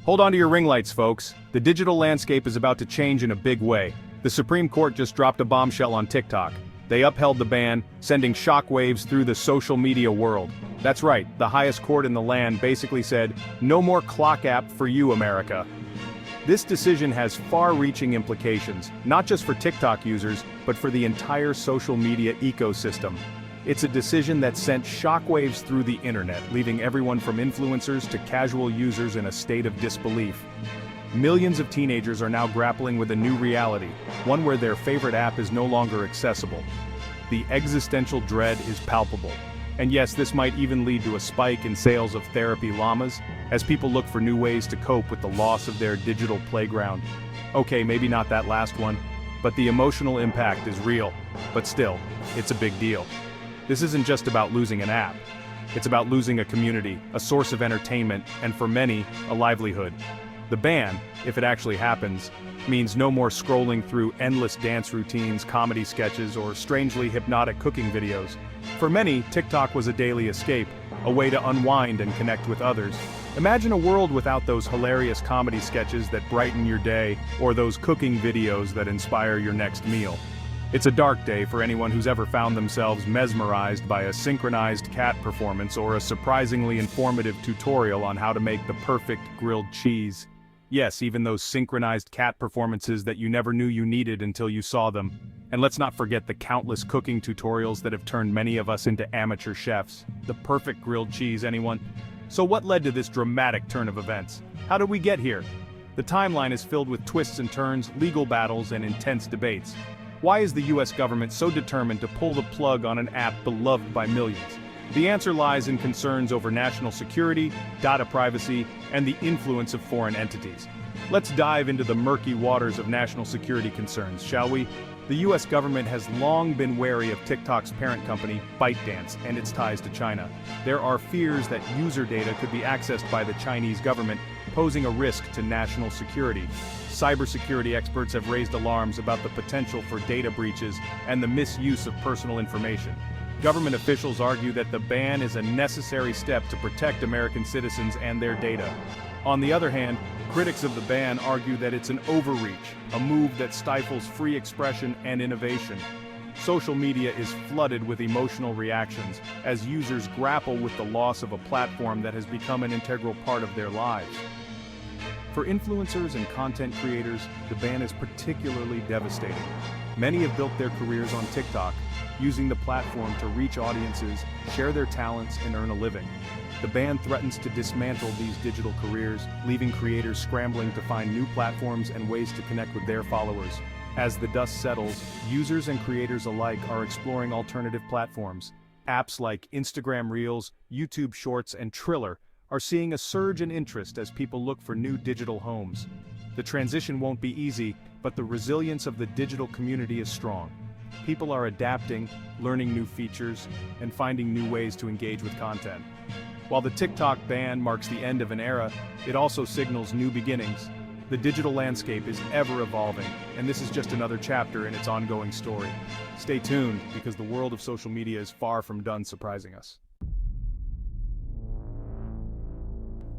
Hold on to your ring lights, folks. The digital landscape is about to change in a big way. The Supreme Court just dropped a bombshell on TikTok. They upheld the ban, sending shockwaves through the social media world. That's right, the highest court in the land basically said, "No more clock app for you, America." This decision has far-reaching implications, not just for TikTok users, but for the entire social media ecosystem. It's a decision that sent shockwaves through the internet, leaving everyone from influencers to casual users in a state of disbelief. Millions of teenagers are now grappling with a new reality, one where their favorite app is no longer accessible. The existential dread is palpable. And yes, this might even lead to a spike in sales of therapy llamas, as people look for new ways to cope with the loss of their digital playground. Okay, maybe not that last one, but the emotional impact is real. But still, it's a big deal. This isn't just about losing an app. It's about losing a community, a source of entertainment, and for many, a livelihood. The ban, if it actually happens, means no more scrolling through endless dance routines, comedy sketches, or strangely hypnotic cooking videos. For many, TikTok was a daily escape, a way to unwind and connect with others. Imagine a world without those hilarious comedy sketches that brighten your day, or those cooking videos that inspire your next meal. It's a dark day for anyone who's ever found themselves mesmerized by a synchronized cat performance or a surprisingly informative tutorial on how to make the perfect grilled cheese. Yes, even those synchronized cat performances that you never knew you needed until you saw them. And let's not forget the countless cooking tutorials that have turned many of us into amateur chefs. The perfect grilled cheese, anyone? So what led to this dramatic turn of events? How did we get here? The timeline is filled with twists and turns, legal battles, and intense debates. Why is the US government so determined to pull the plug on an app beloved by millions? The answer lies in concerns over national security, data privacy, and the influence of foreign entities. Let's dive into the murky waters of national security concerns, shall we? The US government has long been wary of TikTok's parent company, ByteDance, and its ties to China. There are fears that user data could be accessed by the Chinese government, posing a risk to national security. Cybersecurity experts have raised alarms about the potential for data breaches and the misuse of personal information. Government officials argue that the ban is a necessary step to protect American citizens and their data. On the other hand, critics of the ban argue that it's an overreach, a move that stifles free expression and innovation. Social media is flooded with emotional reactions as users grapple with the loss of a platform that has become an integral part of their lives. For influencers and content creators, the ban is particularly devastating. Many have built their careers on TikTok, using the platform to reach audiences, share their talents, and earn a living. The ban threatens to dismantle these digital careers, leaving creators scrambling to find new platforms and ways to connect with their followers. As the dust settles, users and creators alike are exploring alternative platforms. Apps like Instagram Reels, YouTube Shorts, and Triller are seeing a surge in interest as people look for new digital homes. The transition won't be easy, but the resilience of the digital community is strong. People are adapting, learning new features, and finding new ways to engage with content. While the TikTok ban marks the end of an era, it also signals new beginnings. The digital landscape is ever evolving, and this is just another chapter in its ongoing story. Stay tuned, because the world of social media is far from done surprising us.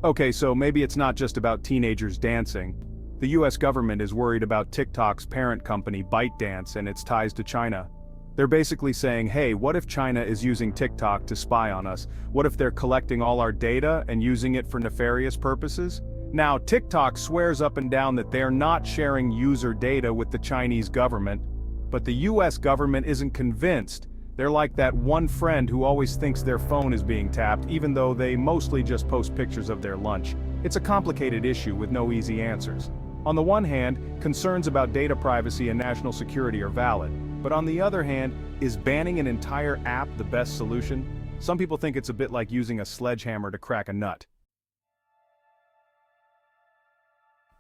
Okay, so maybe it's not just about teenagers dancing. The US government is worried about TikTok's parent company ByteDance and its ties to China. They're basically saying, hey, what if China is using TikTok to spy on us? What if they're collecting all our data and using it for nefarious purposes? Now, TikTok swears up and down that they're not sharing user data with the Chinese government, but the US government isn't convinced. They're like that one friend who always thinks their phone is being tapped, even though they mostly just post pictures of their lunch. It's a complicated issue with no easy answers. On the one hand, concerns about data privacy and national security are valid. But on the other hand, is banning an entire app the best solution? Some people think it's a bit like using a sledgehammer to crack a nut.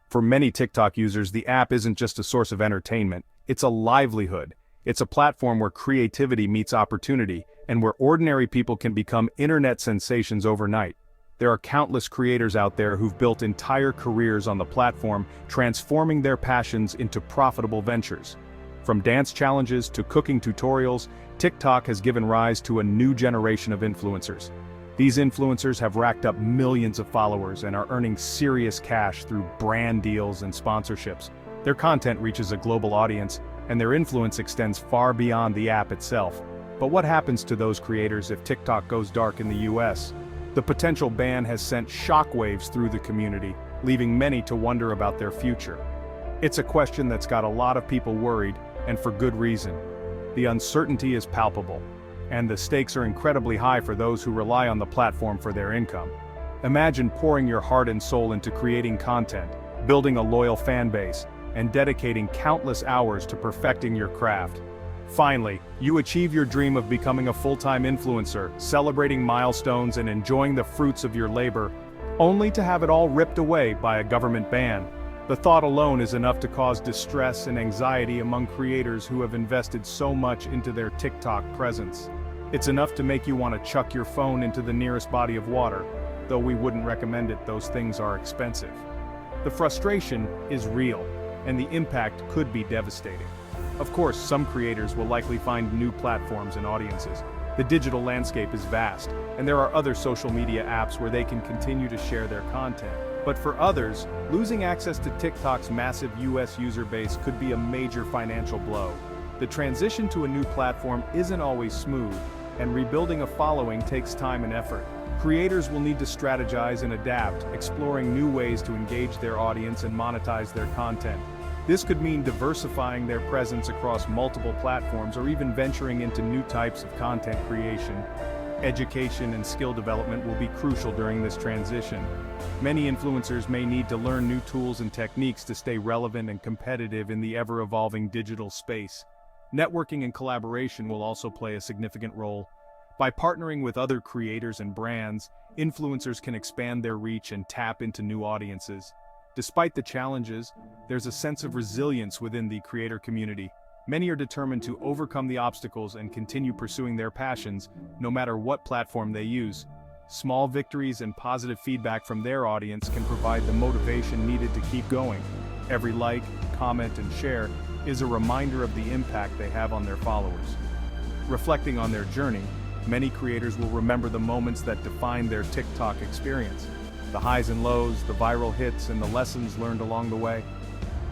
For many TikTok users, the app isn't just a source of entertainment, it's a livelihood. It's a platform where creativity meets opportunity, and where ordinary people can become internet sensations overnight. There are countless creators out there who've built entire careers on the platform, transforming their passions into profitable ventures. From dance challenges to cooking tutorials, TikTok has given rise to a new generation of influencers. These influencers have racked up millions of followers and are earning serious cash through brand deals and sponsorships. Their content reaches a global audience, and their influence extends far beyond the app itself. But what happens to those creators if TikTok goes dark in the US? The potential ban has sent shockwaves through the community, leaving many to wonder about their future. It's a question that's got a lot of people worried, and for good reason. The uncertainty is palpable, and the stakes are incredibly high for those who rely on the platform for their income. Imagine pouring your heart and soul into creating content, building a loyal fan base, and dedicating countless hours to perfecting your craft. Finally, you achieve your dream of becoming a full-time influencer, celebrating milestones and enjoying the fruits of your labor, only to have it all ripped away by a government ban. The thought alone is enough to cause distress and anxiety among creators who have invested so much into their TikTok presence. It's enough to make you want to chuck your phone into the nearest body of water, though we wouldn't recommend it, those things are expensive. The frustration is real, and the impact could be devastating. Of course, some creators will likely find new platforms and audiences. The digital landscape is vast, and there are other social media apps where they can continue to share their content. But for others, losing access to TikTok's massive US user base could be a major financial blow. The transition to a new platform isn't always smooth, and rebuilding a following takes time and effort. Creators will need to strategize and adapt, exploring new ways to engage their audience and monetize their content. This could mean diversifying their presence across multiple platforms or even venturing into new types of content creation. Education and skill development will be crucial during this transition. Many influencers may need to learn new tools and techniques to stay relevant and competitive in the ever-evolving digital space. Networking and collaboration will also play a significant role. By partnering with other creators and brands, influencers can expand their reach and tap into new audiences. Despite the challenges, there's a sense of resilience within the creator community. Many are determined to overcome the obstacles and continue pursuing their passions, no matter what platform they use. Small victories and positive feedback from their audience can provide the motivation needed to keep going. Every like, comment, and share is a reminder of the impact they have on their followers. Reflecting on their journey, many creators will remember the moments that defined their TikTok experience. The highs and lows, the viral hits, and the lessons learned along the way.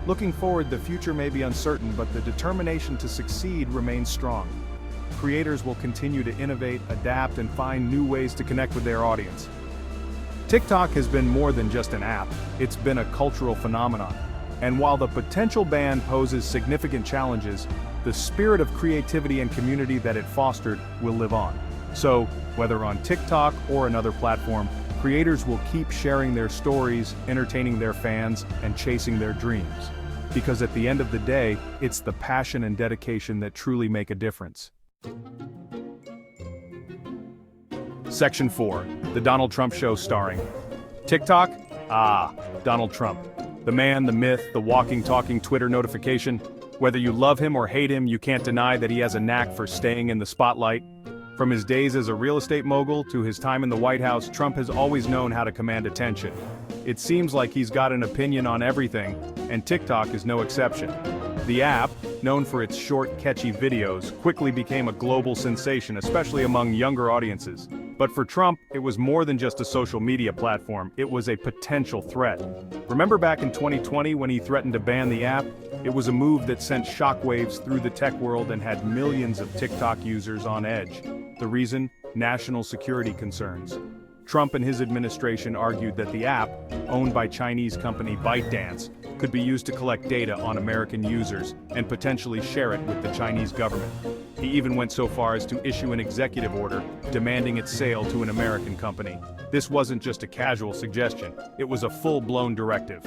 Looking forward, the future may be uncertain, but the determination to succeed remains strong. Creators will continue to innovate, adapt, and find new ways to connect with their audience. TikTok has been more than just an app, it's been a cultural phenomenon. And while the potential ban poses significant challenges, the spirit of creativity and community that it fostered will live on. So, whether on TikTok or another platform, creators will keep sharing their stories, entertaining their fans, and chasing their dreams. Because at the end of the day, it's the passion and dedication that truly make a difference. Section 4. The Donald Trump Show starring TikTok? Donald Trump. The man, the myth, the walking, talking Twitter notification. Whether you love him or hate him, you can't deny that he has a knack for staying in the spotlight. From his days as a real estate mogul to his time in the White House, Trump has always known how to command attention. It seems like he's got an opinion on everything, and TikTok is no exception. The app, known for its short, catchy videos, quickly became a global sensation, especially among younger audiences. But for Trump, it was more than just a social media platform, it was a potential threat. Remember back in 2020 when he threatened to ban the app? It was a move that sent shockwaves through the tech world and had millions of TikTok users on edge. The reason? National security concerns. Trump and his administration argued that the app, owned by Chinese company ByteDance, could be used to collect data on American users and potentially share it with the Chinese government. He even went so far as to issue an executive order demanding its sale to an American company. This wasn't just a casual suggestion, it was a full-blown directive.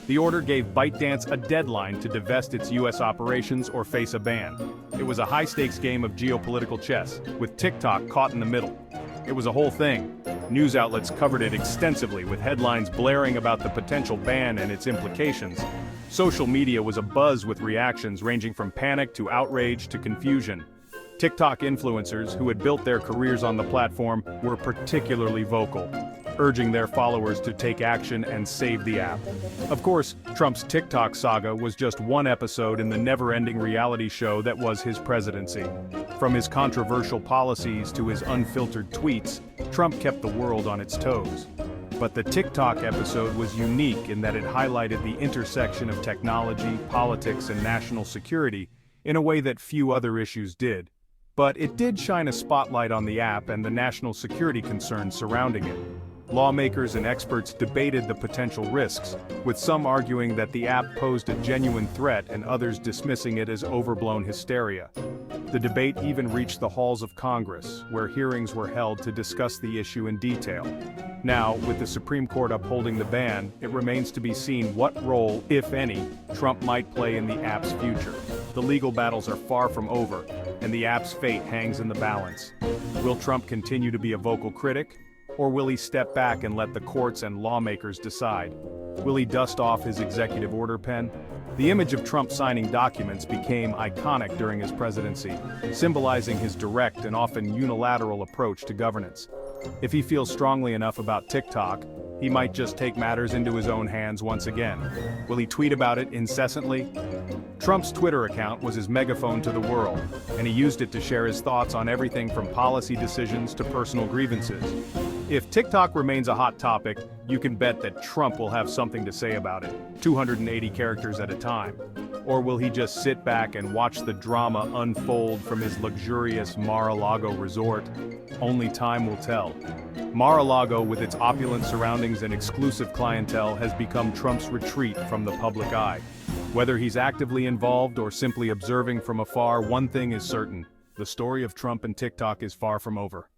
The order gave ByteDance a deadline to divest its US operations or face a ban. It was a high-stakes game of geopolitical chess, with TikTok caught in the middle. It was a whole thing. News outlets covered it extensively, with headlines blaring about the potential ban and its implications. Social media was abuzz with reactions ranging from panic to outrage to confusion. TikTok influencers who had built their careers on the platform were particularly vocal, urging their followers to take action and save the app. Of course, Trump's TikTok saga was just one episode in the never-ending reality show that was his presidency. From his controversial policies to his unfiltered tweets, Trump kept the world on its toes. But the TikTok episode was unique in that it highlighted the intersection of technology, politics, and national security in a way that few other issues did. But it did shine a spotlight on the app and the national security concerns surrounding it. Lawmakers and experts debated the potential risks, with some arguing that the app posed a genuine threat and others dismissing it as overblown hysteria. The debate even reached the halls of Congress, where hearings were held to discuss the issue in detail. Now, with the Supreme Court upholding the ban, it remains to be seen what role, if any, Trump might play in the app's future. The legal battles are far from over, and the app's fate hangs in the balance. Will Trump continue to be a vocal critic? Or will he step back and let the courts and lawmakers decide? Will he dust off his executive order pen? The image of Trump signing documents became iconic during his presidency, symbolizing his direct and often unilateral approach to governance. If he feels strongly enough about TikTok, he might just take matters into his own hands once again. Will he tweet about it incessantly? Trump's Twitter account was his megaphone to the world, and he used it to share his thoughts on everything from policy decisions to personal grievances. If TikTok remains a hot topic, you can bet that Trump will have something to say about it, 280 characters at a time. Or will he just sit back and watch the drama unfold from his luxurious Mar-a-Lago resort? Only time will tell. Mar-a-Lago, with its opulent surroundings and exclusive clientele, has become Trump's retreat from the public eye. Whether he's actively involved or simply observing from afar, one thing is certain: the story of Trump and TikTok is far from over.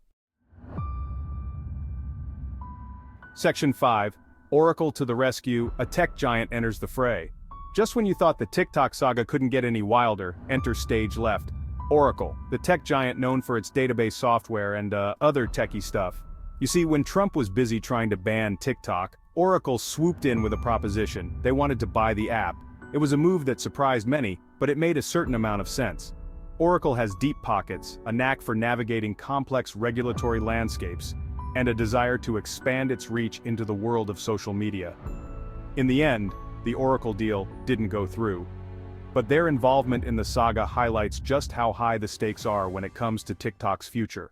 Section 5. Oracle to the rescue, a tech giant enters the fray. Just when you thought the TikTok saga couldn't get any wilder, enter stage left. Oracle, the tech giant known for its database software and other techie stuff. You see, when Trump was busy trying to ban TikTok, Oracle swooped in with a proposition. They wanted to buy the app. It was a move that surprised many, but it made a certain amount of sense. Oracle has deep pockets, a knack for navigating complex regulatory landscapes, and a desire to expand its reach into the world of social media. In the end, the Oracle deal didn't go through. But their involvement in the saga highlights just how high the stakes are when it comes to TikTok's future.